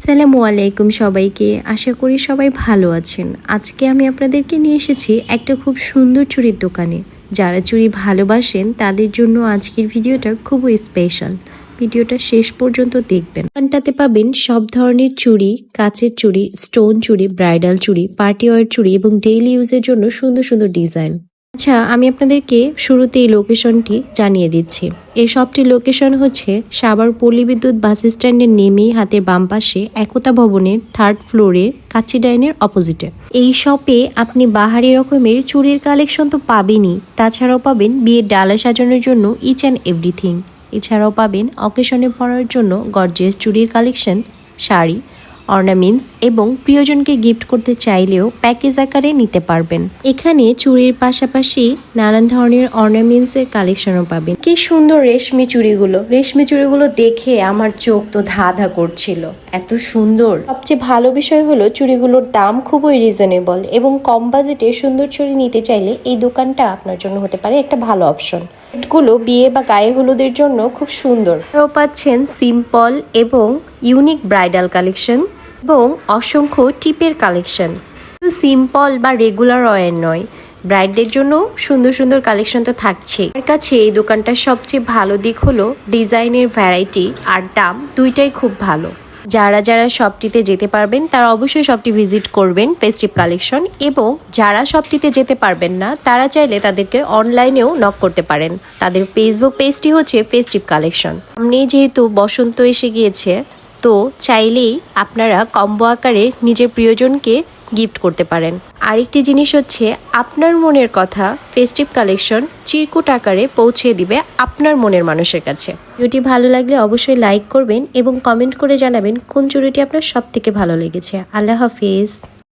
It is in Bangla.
আসসালামু আলাইকুম সবাইকে। আশা করি সবাই ভালো আছেন। আজকে আমি আপনাদেরকে নিয়ে এসেছি একটা খুব সুন্দর চুড়ির দোকানে। যারা চুড়ি ভালোবাসেন তাদের জন্য আজকের ভিডিওটা খুবই স্পেশাল। ভিডিওটা শেষ পর্যন্ত দেখবেন। দোকানটাতে পাবেন সব ধরনের চুড়ি, কাচের চুড়ি, স্টোন চুড়ি, ব্রাইডাল চুড়ি, পার্টি ওয়্যার চুড়ি এবং ডেইলি ইউজের জন্য সুন্দর সুন্দর ডিজাইন। আচ্ছা, আমি আপনাদেরকে শুরুতে এই লোকেশনটি জানিয়ে দিচ্ছি। এই শপটির লোকেশন হচ্ছে সাভার পল্লী বিদ্যুৎ বাস স্ট্যান্ডের নেমেই হাতের বাম পাশে একতা ভবনের 3rd ফ্লোরে কাচ্চি ডাইনের অপোজিটে। এই শপে আপনি বাহারি রকমের চুড়ির কালেকশন তো পাবেনই, তাছাড়াও পাবেন বিয়ের ডালা সাজানোর জন্য ইচ অ্যান্ড এভরিথিং। এছাড়াও পাবেন অকেশনে পরার জন্য গর্জিয়াস চুড়ির কালেকশন, শাড়ি, অর্নামেন্টস এবং প্রিয়জনকে গিফট করতে চাইলেও প্যাকেজ আকারে নিতে পারবেন। এখানে চুড়ির পাশাপাশি নানান ধরনের অর্নামেন্টসের কালেকশনও পাবেন। কি সুন্দর রেশমি চুড়িগুলো দেখে আমার চোখ তো ধা ধা করছিল, এত সুন্দর। সবচেয়ে ভালো বিষয় হলো চুড়িগুলোর দাম খুবই রিজনেবল এবং কম বাজেটে সুন্দর চুড়ি নিতে চাইলে এই দোকানটা আপনার জন্য হতে পারে একটা ভালো অপশন। গুলো বিয়ে বা গায়ে হলুদের জন্য খুব সুন্দর। আরও পাচ্ছেন সিম্পল এবং ইউনিক ব্রাইডাল কালেকশন এবং অসংখ্য টিপের কালেকশন। শুধু সিম্পল বা রেগুলার ওয়্যার নয়, ব্রাইডদের জন্য সুন্দর সুন্দর কালেকশন তো থাকছেই। আমার কাছে এই দোকানটার সবচেয়ে ভালো দিক হলো ডিজাইনের ভ্যারাইটি আর দাম দুইটাই খুব ভালো। যারা শপটিতে যেতে পারবেন তারা অবশ্যই শপটি ভিজিট করবেন ফেস্টিভ কালেকশন, এবং যারা শপটিতে যেতে পারবেন না তারা চাইলে তাদেরকে অনলাইনেও নক করতে পারেন। তাদের ফেসবুক পেজটি হচ্ছে ফেস্টিভ কালেকশন। সামনে যেহেতু বসন্ত এসে গিয়েছে, তো চাইলেই আপনারা কম্বো আকারে নিজের প্রিয়জনকে গিফট করতে পারেন। আরেকটি জিনিস হচ্ছে, আপনার মনের কথা ফেস্টিভ কালেকশন চিরকুট আকারে পৌঁছে দিবে আপনার মনের মানুষের কাছে। ভিডিওটি ভালো লাগলে অবশ্যই লাইক করবেন এবং কমেন্ট করে জানাবেন কোন চুড়িটি আপনার সব থেকে ভালো লেগেছে। আল্লাহ হাফিজ।